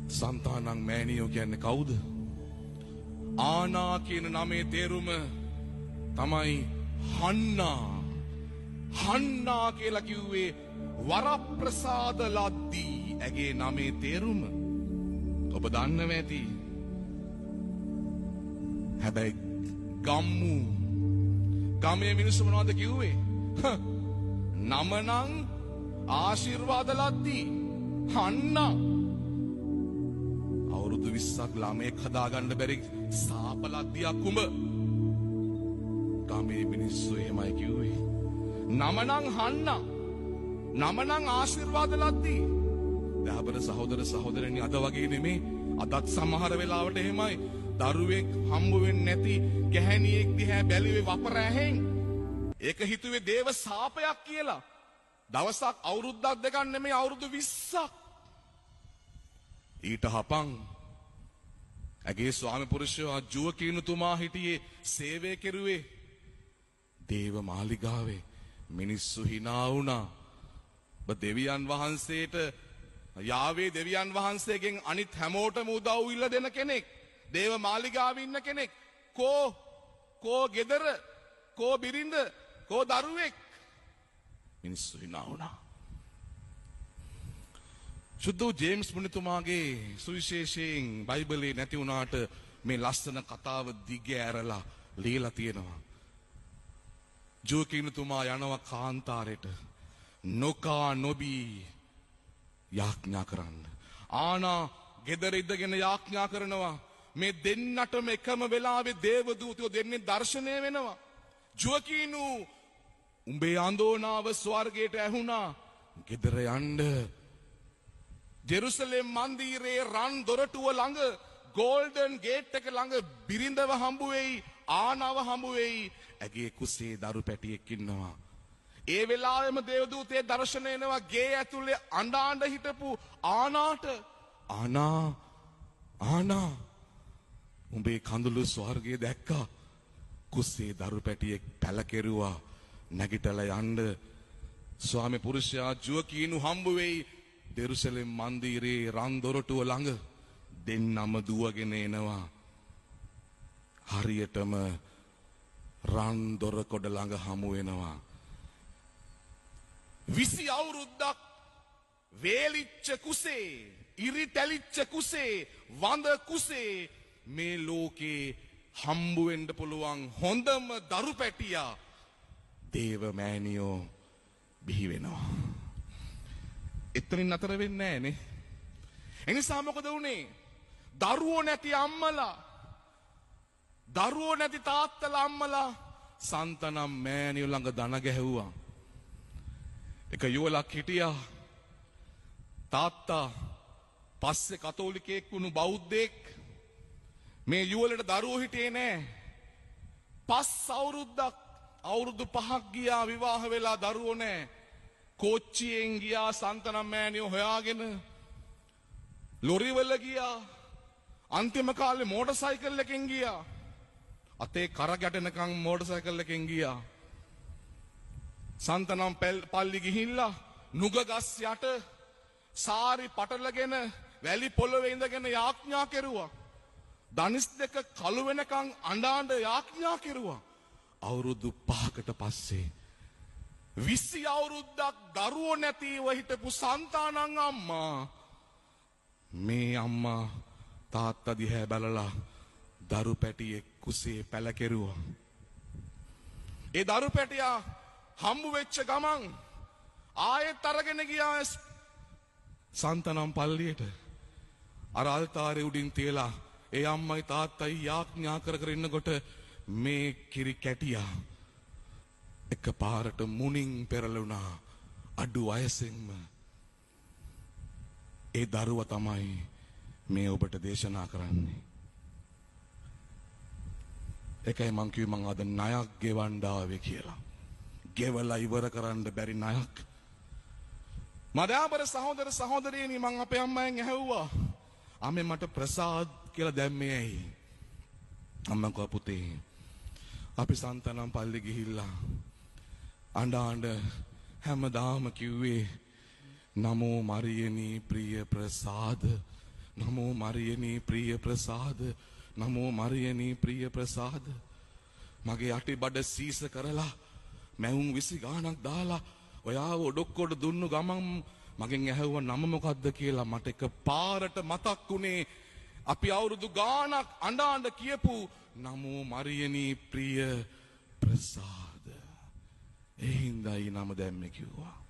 සන්තානං මෑණියෝ කියන්නේ කවුද? ආනා කියන නමේ තේරුම තමයි හන්නා. හන්නා කියලා කිව්වේ වරප්‍රසාද ලද්දී. ඇගේ නමේ තේරුම ඔබ දන්නව ඇති. හැබැයි ගම්මු ගමේ මිනිස්සු මොනවද කිව්වේ? නමනං ආශිර්වාද ලද්දී හන්නා. අවුරුදු 20ක් ළමයෙක් හදාගන්න බැරි සාප ලද්දියක් උඹ. ගමේ මිනිස්සු එහෙමයි කිව්වේ. නමනං හන්නා. නමනං ආශිර්වාද ලද්දී. දහබර සහෝදර සහෝදරයනි අද වගේ නෙමේ. අදත් සමහර වෙලාවට එහෙමයි. දරුවෙක් හම්බ වෙන්නේ නැති ගැහැණියෙක් දිහා බැලුවේ වපර ඇහෙන්. ඒක හිතුවේ දේව සාපයක් කියලා. දවසක් අවුරුද්දක් දෙකක් නෙමෙයි අවුරුදු 20ක්. ඊට හපන් ඇගේ ස්වාමි පුරුෂයා ජුවකීනුතුමා හිටියේ සේවය කෙරුවේ දේව මාලිගාවේ. මිනිස්සු hina වුණා. ඔබ දෙවියන් වහන්සේට යාවේ දෙවියන් වහන්සේගෙන් අනිත් හැමෝටම උදව් ඉල්ල දෙන කෙනෙක්. දේව මාලිගාවේ ඉන්න කෙනෙක්. කෝ ගෙදර කෝ බිරිඳ කෝ දරුවෙක්. මිනිස්සු hina වුණා. සුදු ජේම්ස් මුනිතුමාගේ සුවිශේෂයෙන් බයිබලේ නැති වුණාට මේ ලස්සන කතාව දිග ඇරලා ලියලා තියෙනවා. ජෝකිනුතුමා යනවා කාන්තාරයට නොකා නොබී යාඥා කරන්න. ආනා ගෙදර ඉඳගෙන යාඥා කරනවා. මේ දෙන්නටම එකම වෙලාවේ දේවදූතයෝ දෙන්නේ දර්ශනය වෙනවා. ජෝකිනු උඹේ අඳෝනාව ස්වර්ගයට ඇහුණා. ගෙදර යන්න. ජෙරුසලම් මන්දිරේ රන් දොරටුව ළඟ ගෝල්ඩන් ගේට් එක ළඟ බිරිඳව හම්බ වෙයි. ආනව හම්බ වෙයි. ඇගේ කුසේ දරු පැටියෙක් ඉන්නවා. ඒ වෙලාවෙම දේවදූතේ දර්ශන එනවා ගේ ඇතුලේ අඬ හිටපු ආනාට. ආනා උඹේ කඳුළු ස්වර්ගයේ දැක්කා. කුසේ දරු පැටියෙක් පැලකෙරුවා. නැගිටලා යන්න. ස්වාමි පුරුෂයා ජුවකීනු හම්බ වෙයි. දෙරුසලම් මන්දිරේ රන් දොරටුව ළඟ දෙන්නම දුවගෙන එනවා. හරියටම රන් දොරකොඩ ළඟ හමු වෙනවා. 20 අවුරුද්දක් වේලිච්ච කුසේ, ඉරි තැලිච්ච කුසේ, වඳ කුසේ මේ ලෝකේ හම්බ වෙන්න පුළුවන් හොඳම දරු පැටියා දේව මෑණියෝ බිහි වෙනවා. එතනින් නතර වෙන්නේ නැහනේ. එනිසා මොකද වුනේ? දරුවෝ නැති අම්මලා, දරුවෝ නැති තාත්තලා අම්මලා සන්තනම් මෑණියෝ ළඟ දන ගැහුවා. එක යුවලක් හිටියා. තාත්තා පස්සේ කතෝලිකයෙක් වුණු බෞද්ධයෙක්. මේ යුවලට දරුවෝ හිටියේ නෑ. 5 අවුරුද්දක් අවුරුදු 5ක් ගියා විවාහ වෙලා දරුවෝ නෑ. කෝච්චියෙන් ගියා සන්තනම් මෑණියෝ හොයාගෙන. ලොරිවල ගියා. අන්තිම කාලේ මෝටර් සයිකල් එකෙන් ගියා. අතේ කර ගැටෙනකන් මෝටර් සයිකල් එකෙන් ගියා. සන්තනම් පල්ලි ගිහිල්ලා නුගගස් යට සාරි පටලගෙන වැලි පොළවේ ඉඳගෙන යාඥා කෙරුවා. දනිස් දෙක කළු වෙනකන් අඬ යාඥා කෙරුවා. අවුරුදු 5කට පස්සේ 20 අවුරුද්දක් දරුවෝ නැතිව හිටපු සන්තානං අම්මා මේ අම්මා තාත්තා දිහා බලලා දරු පැටියෙක් කුසේ පැලකෙරුවා. ඒ දරු පැටියා හම්බ වෙච්ච ගමන් ආයෙත් අරගෙන ගියා සන්තනම් පල්ලියට. අර අල්තාරේ උඩින් තියලා ඒ අම්මයි තාත්තයි යාඥා කර කර ඉන්නකොට මේ කිරි කැටියා එක පාරට මුණින් පෙරළුණා. අඩු වයසෙන්ම. ඒ දරුවා තමයි මේ ඔබට දේශනා කරන්නේ. එකයි මං කිව්වේ මං අද ණයක් ගෙවන්න ආවේ කියලා. ගෙවලා ඉවර කරන්න බැරි ණයක්. මදාබර සහෝදර සහෝදරියනි මං අපේ අම්මෙන් ඇහුවා. අම්මේ මට ප්‍රසාද් කියලා දැම්මේ ඇයි? අම්මා කිව්වා පුතේ අපි සන්තනම් පල්ලි ගිහිල්ලා අඬ හැමදාම කිව්වේ නමෝ මරියනි ප්‍රිය ප්‍රසාද නමෝ මරියනී ප්‍රිය ප්‍රසාද. නමෝ මරියනී ප්‍රිය ප්‍රසාද. මගේ යටි බඩ සීස කරලා මැවුම් 20 ගාණක් දාලා ඔයාව ඔඩොක්කොට දුන්නු ගමන් මගෙන් ඇහුවා නම මොකද්ද කියලා. මට එක පාරට මතක් වුණේ අපි අවුරුදු ගාණක් අඬ කියපු නමෝ මරියනී ප්‍රිය ප්‍රසාද. ඒ හින්දායි නම දැම්මේ කිව්වා.